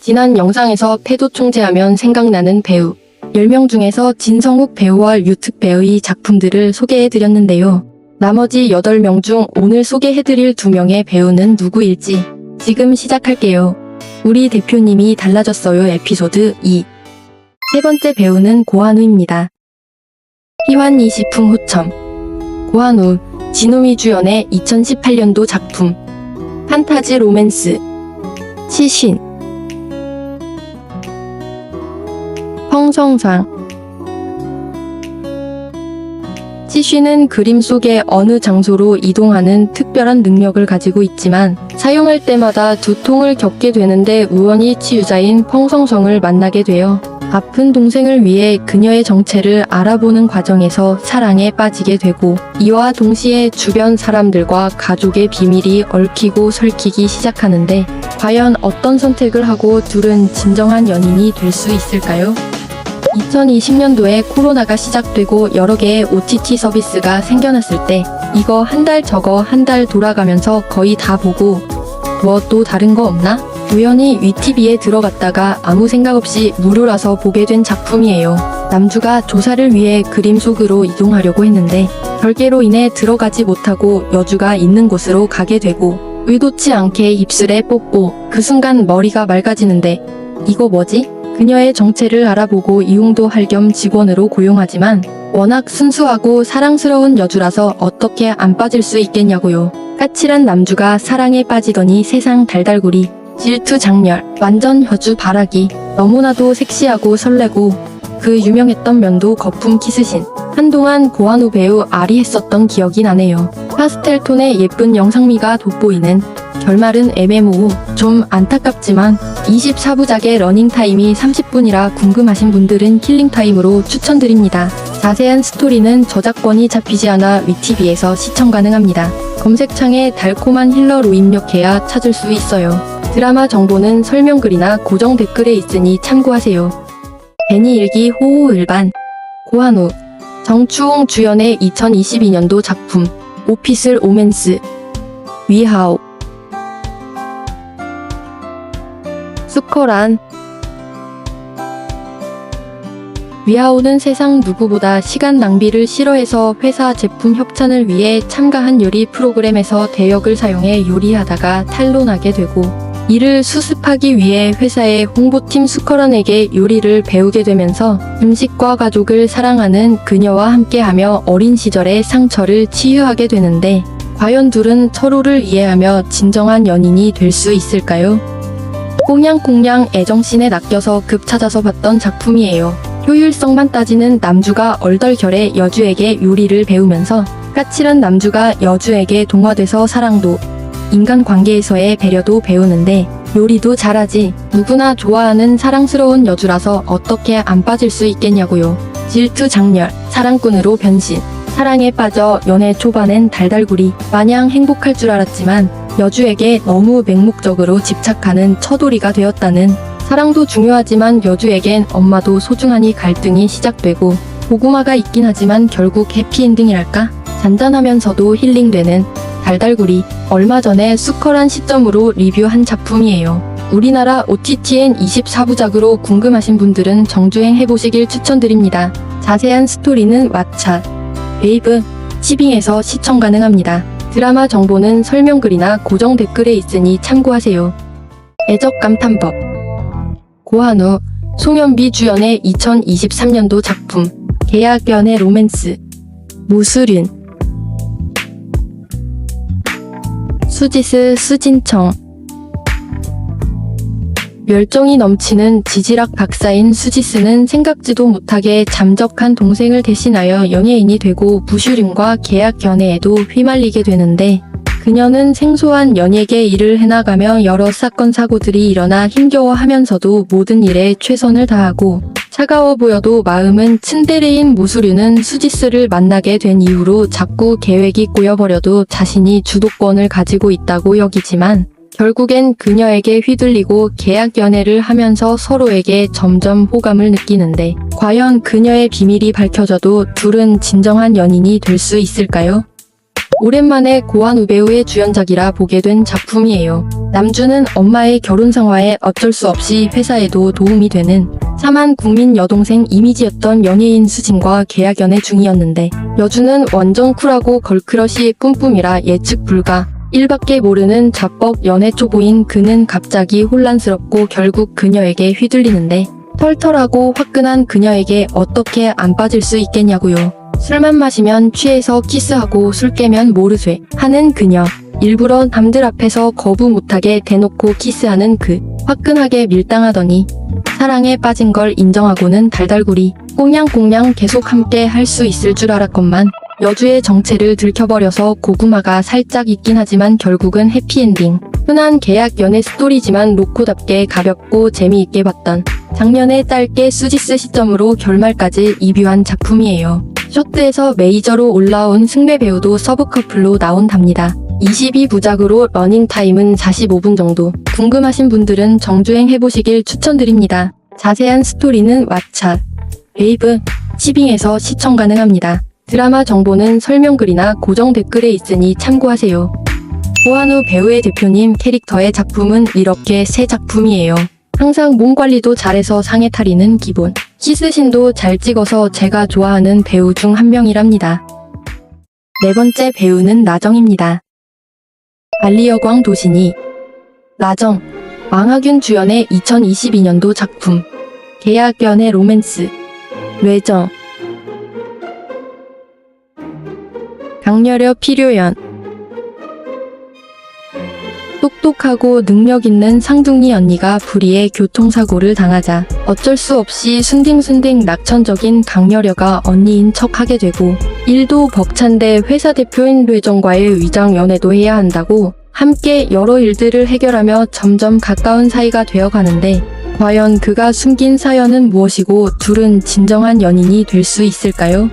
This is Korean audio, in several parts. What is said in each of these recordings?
지난 영상에서 패도 총재하면 생각나는 배우 10명 중에서 진성욱 배우와 류특 배우의 작품들을 소개해드렸는데요. 나머지 8명 중 오늘 소개해드릴 2명의 배우는 누구일지 지금 시작할게요. 우리 대표님이 달라졌어요 에피소드 2. 세 번째 배우는 고한우입니다. 희환이 시풍 후첨. 고한우, 진우미 주연의 2018년도 작품 판타지 로맨스 시신. 성성상. 시신은 그림 속의 어느 장소로 이동하는 특별한 능력을 가지고 있지만 사용할 때마다 두통을 겪게 되는데 우연히 치유자인 펑성성을 만나게 되어 아픈 동생을 위해 그녀의 정체를 알아보는 과정에서 사랑에 빠지게 되고 이와 동시에 주변 사람들과 가족의 비밀이 얽히고 설키기 시작하는데 과연 어떤 선택을 하고 둘은 진정한 연인이 될 수 있을까요? 2020년도에 코로나가 시작되고 여러 개의 OTT 서비스가 생겨났을 때 이거 한 달 저거 한 달 돌아가면서 거의 다 보고 뭐 또 다른 거 없나? 우연히 위티비에 들어갔다가 아무 생각 없이 무료라서 보게 된 작품이에요. 남주가 조사를 위해 그림 속으로 이동하려고 했는데 별개로 인해 들어가지 못하고 여주가 있는 곳으로 가게 되고 의도치 않게 입술에 뽀뽀. 그 순간 머리가 맑아지는데 이거 뭐지? 그녀의 정체를 알아보고 이용도 할 겸 직원으로 고용하지만 워낙 순수하고 사랑스러운 여주라서 어떻게 안 빠질 수 있겠냐고요. 까칠한 남주가 사랑에 빠지더니 세상 달달구리. 질투 장렬. 완전 여주 바라기. 너무나도 섹시하고 설레고 그 유명했던 면도 거품 키스신. 한동안 고한우 배우 아리 했었던 기억이 나네요. 파스텔톤의 예쁜 영상미가 돋보이는 결말은 애매모호. 좀 안타깝지만 24부작의 러닝타임이 30분이라 궁금하신 분들은 킬링타임으로 추천드립니다. 자세한 스토리는 저작권이 잡히지 않아 위티비에서 시청 가능합니다. 검색창에 달콤한 힐러로 입력해야 찾을 수 있어요. 드라마 정보는 설명글이나 고정 댓글에 있으니 참고하세요. 베니 일기 호호을반. 고한우, 정추홍 주연의 2022년도 작품 오피스 로맨스 위하오. 수커란. 위하오는 세상 누구보다 시간 낭비를 싫어해서 회사 제품 협찬을 위해 참가한 요리 프로그램에서 대역을 사용해 요리하다가 탄로나게 되고 이를 수습하기 위해 회사의 홍보팀 수커란에게 요리를 배우게 되면서 음식과 가족을 사랑하는 그녀와 함께하며 어린 시절의 상처를 치유하게 되는데 과연 둘은 서로를 이해하며 진정한 연인이 될 수 있을까요? 꽁냥꽁냥 애정씬에 낚여서 급 찾아서 봤던 작품이에요. 효율성만 따지는 남주가 얼떨결에 여주에게 요리를 배우면서 까칠한 남주가 여주에게 동화돼서 사랑도 인간관계에서의 배려도 배우는데 요리도 잘하지. 누구나 좋아하는 사랑스러운 여주라서 어떻게 안 빠질 수 있겠냐고요. 질투 장렬. 사랑꾼으로 변신. 사랑에 빠져 연애 초반엔 달달구리 마냥 행복할 줄 알았지만 여주에게 너무 맹목적으로 집착하는 처돌이가 되었다는. 사랑도 중요하지만 여주에겐 엄마도 소중하니 갈등이 시작되고 고구마가 있긴 하지만 결국 해피엔딩이랄까? 잔잔하면서도 힐링되는 달달구리. 얼마 전에 수커란 시점으로 리뷰한 작품이에요. 우리나라 OTTN 24부작으로 궁금하신 분들은 정주행 해보시길 추천드립니다. 자세한 스토리는 왓챠, 웨이브, 치빙에서 시청 가능합니다. 드라마 정보는 설명글이나 고정 댓글에 있으니 참고하세요. 애적 감탄법. 고한우, 송연비 주연의 2023년도 작품 계약연애 로맨스 무수륜. 수지스 수진청. 열정이 넘치는 지질학 박사인 수지스는 생각지도 못하게 잠적한 동생을 대신하여 연예인이 되고 무슈림과 계약 연애에도 휘말리게 되는데 그녀는 생소한 연예계 일을 해나가며 여러 사건 사고들이 일어나 힘겨워하면서도 모든 일에 최선을 다하고 차가워 보여도 마음은 츤데레인 무수류는 수지스를 만나게 된 이후로 자꾸 계획이 꼬여버려도 자신이 주도권을 가지고 있다고 여기지만 결국엔 그녀에게 휘둘리고 계약 연애를 하면서 서로에게 점점 호감을 느끼는데 과연 그녀의 비밀이 밝혀져도 둘은 진정한 연인이 될 수 있을까요? 오랜만에 고한우 배우의 주연작이라 보게 된 작품이에요. 남주는 엄마의 결혼 상황에 어쩔 수 없이 회사에도 도움이 되는 참한 국민 여동생 이미지였던 연예인 수진과 계약 연애 중이었는데 여주는 완전 쿨하고 걸크러쉬 뿜뿜이라 예측 불가. 1밖에 모르는 자뻑 연애 초보인 그는 갑자기 혼란스럽고 결국 그녀에게 휘둘리는데 털털하고 화끈한 그녀에게 어떻게 안 빠질 수 있겠냐고요. 술만 마시면 취해서 키스하고 술 깨면 모르쇠 하는 그녀. 일부러 남들 앞에서 거부 못하게 대놓고 키스하는 그 화끈하게 밀당하더니 사랑에 빠진 걸 인정하고는 달달구리. 꽁냥꽁냥 계속 함께 할 수 있을 줄 알았건만 여주의 정체를 들켜버려서 고구마가 살짝 있긴 하지만 결국은 해피엔딩. 흔한 계약 연애 스토리지만 로코답게 가볍고 재미있게 봤던 작년에 짧게 수지스 시점으로 결말까지 이뷰한 작품이에요. 쇼트에서 메이저로 올라온 승배 배우도 서브커플로 나온답니다. 22부작으로 러닝타임은 45분 정도. 궁금하신 분들은 정주행 해보시길 추천드립니다. 자세한 스토리는 왓챠, 웨이브, 치빙에서 시청 가능합니다. 드라마 정보는 설명글이나 고정 댓글에 있으니 참고하세요. 고한우 배우의 대표님 캐릭터의 작품은 이렇게 세 작품이에요. 항상 몸 관리도 잘해서 상에 탈의는 기본. 키스신도 잘 찍어서 제가 좋아하는 배우 중 한 명이랍니다. 네 번째 배우는 나정입니다. 알리여광 도신이 나정, 왕하균 주연의 2022년도 작품 계약 연애 로맨스 뇌정 강렬여 필요연. 똑똑하고 능력 있는 상둥이 언니가 불의의 교통사고를 당하자 어쩔 수 없이 순딩순딩 낙천적인 강렬여가 언니인 척하게 되고 일도 벅찬데 회사 대표인 뇌정과의 위장 연애도 해야 한다고 함께 여러 일들을 해결하며 점점 가까운 사이가 되어 가는데 과연 그가 숨긴 사연은 무엇이고 둘은 진정한 연인이 될 수 있을까요?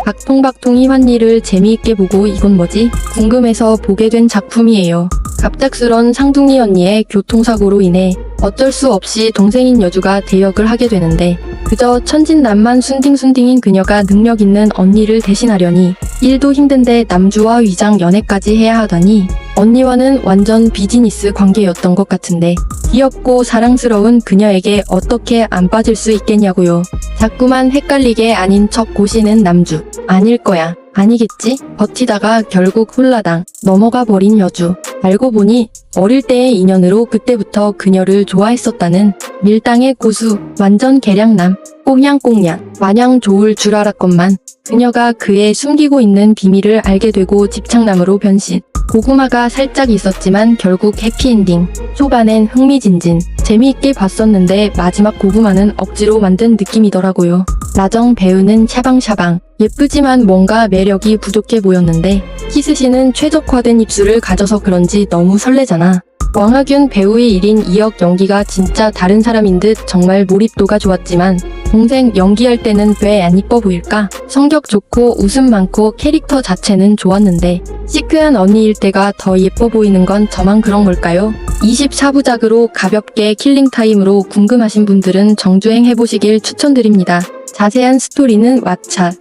박통박통이 환희를 재미있게 보고 이건 뭐지? 궁금해서 보게 된 작품이에요. 갑작스런 상둥이 언니의 교통사고로 인해 어쩔 수 없이 동생인 여주가 대역을 하게 되는데 그저 천진난만 순딩순딩인 그녀가 능력 있는 언니를 대신하려니 일도 힘든데 남주와 위장 연애까지 해야 하다니 언니와는 완전 비즈니스 관계였던 것 같은데 귀엽고 사랑스러운 그녀에게 어떻게 안 빠질 수 있겠냐고요. 자꾸만 헷갈리게 아닌 척 고시는 남주. 아닐 거야. 아니겠지? 버티다가 결국 홀라당 넘어가 버린 여주. 알고 보니 어릴 때의 인연으로 그때부터 그녀를 좋아했었다는 밀당의 고수. 완전 개량남. 꽁냥꽁냥. 마냥 좋을 줄 알았건만 그녀가 그의 숨기고 있는 비밀을 알게 되고 집착남으로 변신. 고구마가 살짝 있었지만 결국 해피엔딩. 초반엔 흥미진진. 재미있게 봤었는데 마지막 고구마는 억지로 만든 느낌이더라고요. 나정 배우는 샤방샤방. 예쁘지만 뭔가 매력이 부족해 보였는데 키스신은 최적화된 입술을 가져서 그런지 너무 설레잖아. 왕하균 배우의 1인 2역 연기가 진짜 다른 사람인 듯 정말 몰입도가 좋았지만 동생 연기할 때는 왜 안 이뻐 보일까? 성격 좋고 웃음 많고 캐릭터 자체는 좋았는데 시크한 언니일 때가 더 예뻐 보이는 건 저만 그런 걸까요? 24부작으로 가볍게 킬링타임으로 궁금하신 분들은 정주행 해보시길 추천드립니다. 자세한 스토리는 왓챠,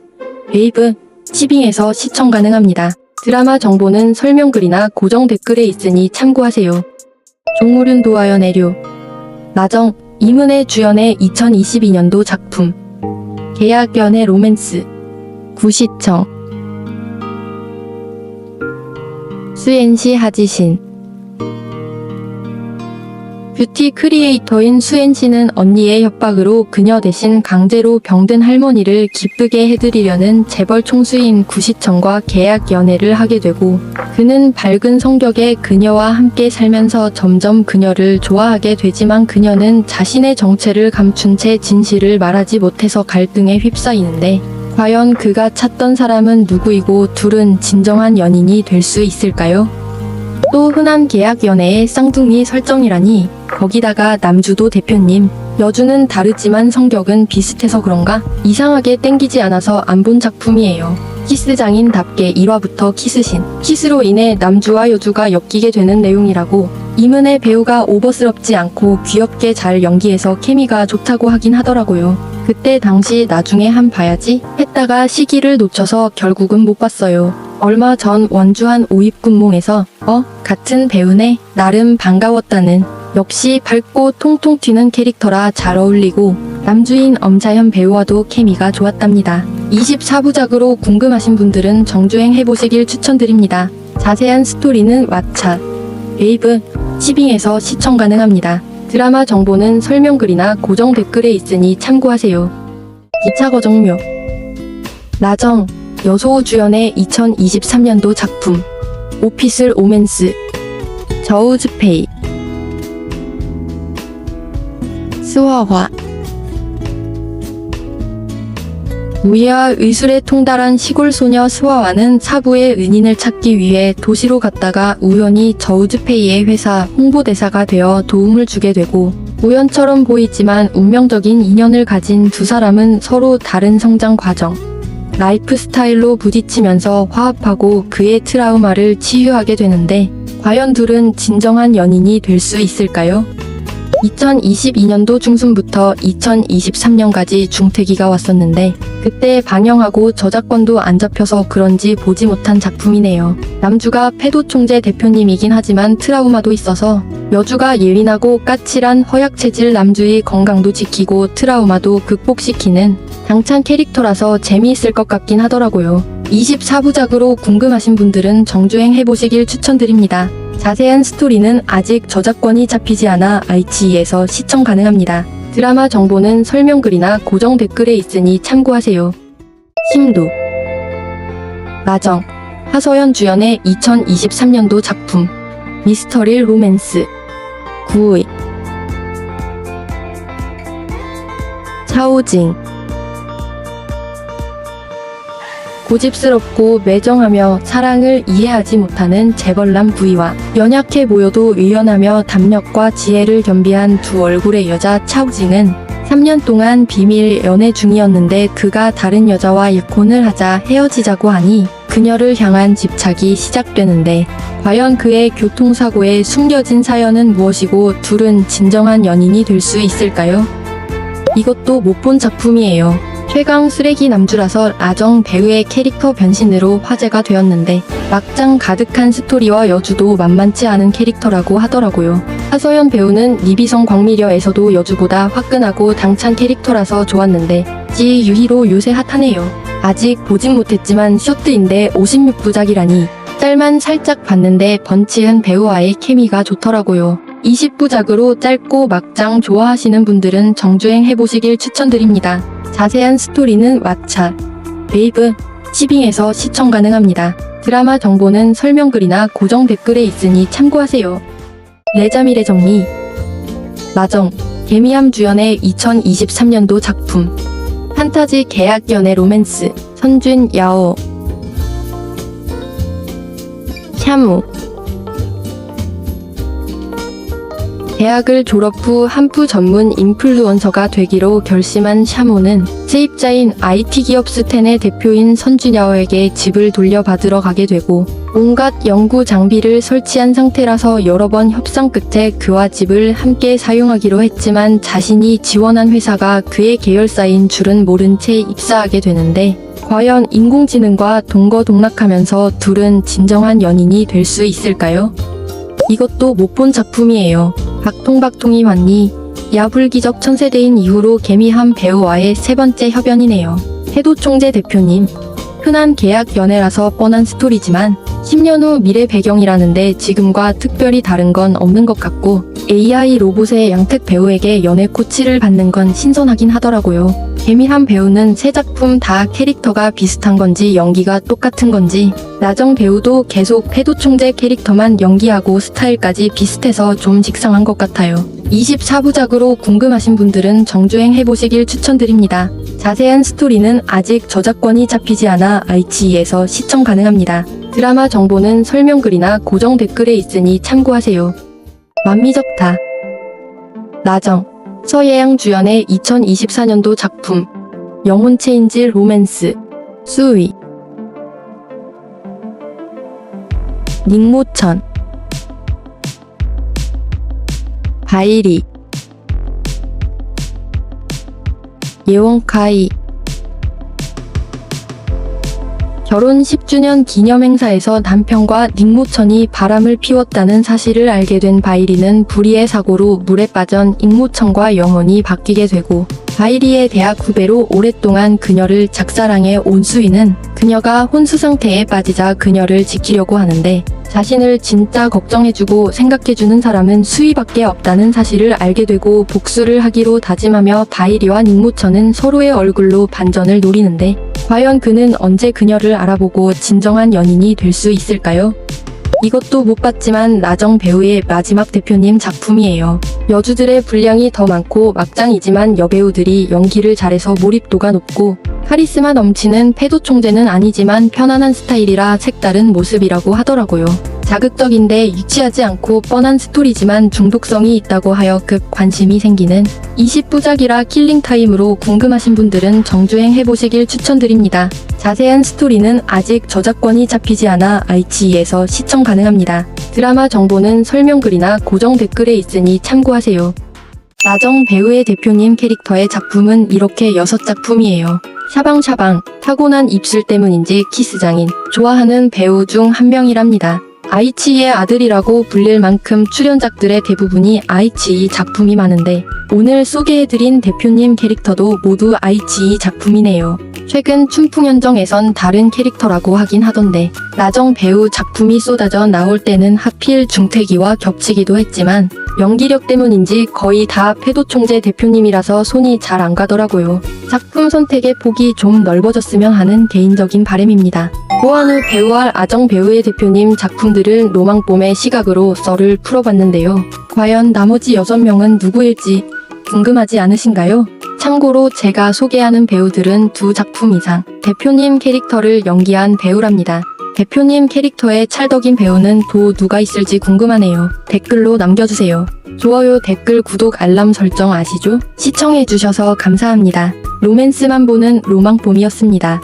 웨이브, 치빙에서 시청 가능합니다. 드라마 정보는 설명글이나 고정 댓글에 있으니 참고하세요. 종우륜 도하여 내려. 나정, 이문혜 주연의 2022년도 작품 계약 연애 로맨스 구시청 수엔시 하지신. 뷰티 크리에이터인 수엔씨는 언니의 협박으로 그녀 대신 강제로 병든 할머니를 기쁘게 해드리려는 재벌 총수인 구시청과 계약 연애를 하게 되고 그는 밝은 성격의 그녀와 함께 살면서 점점 그녀를 좋아하게 되지만 그녀는 자신의 정체를 감춘 채 진실을 말하지 못해서 갈등에 휩싸이는데 과연 그가 찾던 사람은 누구이고 둘은 진정한 연인이 될 수 있을까요? 또 흔한 계약 연애의 쌍둥이 설정이라니 거기다가 남주도 대표님, 여주는 다르지만 성격은 비슷해서 그런가? 이상하게 땡기지 않아서 안 본 작품이에요. 키스장인답게 1화부터 키스신, 키스로 인해 남주와 여주가 엮이게 되는 내용이라고 이문의 배우가 오버스럽지 않고 귀엽게 잘 연기해서 케미가 좋다고 하긴 하더라고요. 그때 당시 나중에 한 봐야지 했다가 시기를 놓쳐서 결국은 못 봤어요. 얼마 전 원주한 오입군몽에서 같은 배우네 나름 반가웠다는 역시 밝고 통통 튀는 캐릭터라 잘 어울리고 남주인 엄자현 배우와도 케미가 좋았답니다. 24부작으로 궁금하신 분들은 정주행 해보시길 추천드립니다. 자세한 스토리는 왓챠, 웨이브, 치빙에서 시청 가능합니다. 드라마 정보는 설명글이나 고정 댓글에 있으니 참고하세요. 2차 거정묘 나정, 여소우 주연의 2023년도 작품 오피슬 오맨스 저우즈페이 스화화 우예와 의술에 통달한 시골 소녀 스화와는 사부의 은인을 찾기 위해 도시로 갔다가 우연히 저우즈페이의 회사 홍보대사가 되어 도움을 주게 되고 우연처럼 보이지만 운명적인 인연을 가진 두 사람은 서로 다른 성장 과정, 라이프 스타일로 부딪히면서 화합하고 그의 트라우마를 치유하게 되는데 과연 둘은 진정한 연인이 될 수 있을까요? 2022년도 중순부터 2023년까지 중태기가 왔었는데 그때 방영하고 저작권도 안 잡혀서 그런지 보지 못한 작품이네요. 남주가 패도총재 대표님이긴 하지만 트라우마도 있어서 여주가 예민하고 까칠한 허약체질 남주의 건강도 지키고 트라우마도 극복시키는 당찬 캐릭터라서 재미있을 것 같긴 하더라고요. 24부작으로 궁금하신 분들은 정주행 해보시길 추천드립니다. 자세한 스토리는 아직 저작권이 잡히지 않아 아이치이에서 시청 가능합니다. 드라마 정보는 설명글이나 고정 댓글에 있으니 참고하세요. 심도 나정, 하서연 주연의 2023년도 작품 미스터리 로맨스 구의 차오징 고집스럽고 매정하며 사랑을 이해하지 못하는 재벌남 부이와 연약해 보여도 유연하며 담력과 지혜를 겸비한 두 얼굴의 여자 차오징은 3년 동안 비밀 연애 중이었는데 그가 다른 여자와 약혼을 하자 헤어지자고 하니 그녀를 향한 집착이 시작되는데 과연 그의 교통사고에 숨겨진 사연은 무엇이고 둘은 진정한 연인이 될 수 있을까요? 이것도 못 본 작품이에요. 최강 쓰레기 남주라서 아정 배우의 캐릭터 변신으로 화제가 되었는데 막장 가득한 스토리와 여주도 만만치 않은 캐릭터라고 하더라고요. 하서연 배우는 니비성 광미려에서도 여주보다 화끈하고 당찬 캐릭터라서 좋았는데 지유희로 요새 핫하네요. 아직 보진 못했지만 쇼트인데 56부작이라니 짤만 살짝 봤는데 번치은 배우와의 케미가 좋더라고요. 20부작으로 짧고 막장 좋아하시는 분들은 정주행 해보시길 추천드립니다. 자세한 스토리는 왓챠, 웨이브, 치빙에서 시청 가능합니다. 드라마 정보는 설명글이나 고정 댓글에 있으니 참고하세요. 레자밀의 정리 나정, 개미함 주연의 2023년도 작품 판타지 계약 연애 로맨스 선준 야오 샤무 대학을 졸업 후 한프 전문 인플루언서가 되기로 결심한 샤모는 세입자인 IT 기업 스텐의 대표인 선준야오에게 집을 돌려받으러 가게 되고 온갖 연구 장비를 설치한 상태라서 여러 번 협상 끝에 그와 집을 함께 사용하기로 했지만 자신이 지원한 회사가 그의 계열사인 줄은 모른 채 입사하게 되는데 과연 인공지능과 동거동락하면서 둘은 진정한 연인이 될 수 있을까요? 이것도 못 본 작품이에요. 박통박통이 왔니? 야불기적 천세대인 이후로 개미함 배우와의 세 번째 협연이네요. 해도총재 대표님. 흔한 계약 연애라서 뻔한 스토리지만 10년 후 미래 배경이라는데 지금과 특별히 다른 건 없는 것 같고 AI 로봇의 양택 배우에게 연애 코치를 받는 건 신선하긴 하더라고요. 개미함 배우는 세 작품 다 캐릭터가 비슷한 건지 연기가 똑같은 건지 나정 배우도 계속 해도총재 캐릭터만 연기하고 스타일까지 비슷해서 좀 직상한 것 같아요. 24부작으로 궁금하신 분들은 정주행 해보시길 추천드립니다. 자세한 스토리는 아직 저작권이 잡히지 않아 아이치이에서 시청 가능합니다. 드라마 정보는 설명글이나 고정 댓글에 있으니 참고하세요. 만미적타 나정, 서예양 주연의 2024년도 작품 영혼 체인지 로맨스 수위 닉모천 바이리, 예원카이. 결혼 10주년 기념행사에서 남편과 닉모천이 바람을 피웠다는 사실을 알게 된 바이리는 불의의 사고로 물에 빠진 닉모천과 영원히 바뀌게 되고, 바이리의 대학 후배로 오랫동안 그녀를 작사랑해 온 수인은 그녀가 혼수 상태에 빠지자 그녀를 지키려고 하는데, 자신을 진짜 걱정해주고 생각해주는 사람은 수희밖에 없다는 사실을 알게 되고 복수를 하기로 다짐하며 바이리와 닉모천은 서로의 얼굴로 반전을 노리는데, 과연 그는 언제 그녀를 알아보고 진정한 연인이 될 수 있을까요? 이것도 못 봤지만 나정 배우의 마지막 대표님 작품이에요. 여주들의 분량이 더 많고 막장이지만 여배우들이 연기를 잘해서 몰입도가 높고, 카리스마 넘치는 패도 총재는 아니지만 편안한 스타일이라 색다른 모습이라고 하더라고요. 자극적인데 유치하지 않고 뻔한 스토리지만 중독성이 있다고 하여 급 관심이 생기는 20부작이라 킬링타임으로 궁금하신 분들은 정주행 해보시길 추천드립니다. 자세한 스토리는 아직 저작권이 잡히지 않아 아이치이에서 시청 가능합니다. 드라마 정보는 설명글이나 고정 댓글에 있으니 참고하세요. 나정 배우의 대표님 캐릭터의 작품은 이렇게 6작품이에요. 샤방샤방, 타고난 입술 때문인지 키스장인, 좋아하는 배우 중 한 명이랍니다. 아이치이의 아들이라고 불릴 만큼 출연작들의 대부분이 아이치이 작품이 많은데, 오늘 소개해드린 대표님 캐릭터도 모두 아이치이 작품이네요. 최근 춘풍연정에선 다른 캐릭터라고 하긴 하던데, 나정 배우 작품이 쏟아져 나올 때는 하필 중태기와 겹치기도 했지만 연기력 때문인지 거의 다 패도총재 대표님이라서 손이 잘 안 가더라고요. 작품 선택의 폭이 좀 넓어졌으면 하는 개인적인 바람입니다. 고한우 배우와 아정 배우의 대표님 작품들을 노망봄의 시각으로 썰을 풀어봤는데요. 과연 나머지 6명은 누구일지 궁금하지 않으신가요? 참고로 제가 소개하는 배우들은 2작품 이상 대표님 캐릭터를 연기한 배우랍니다. 대표님 캐릭터의 찰떡인 배우는 또 누가 있을지 궁금하네요. 댓글로 남겨주세요. 좋아요, 댓글, 구독, 알람 설정 아시죠? 시청해주셔서 감사합니다. 로맨스만 보는 로망봄이었습니다.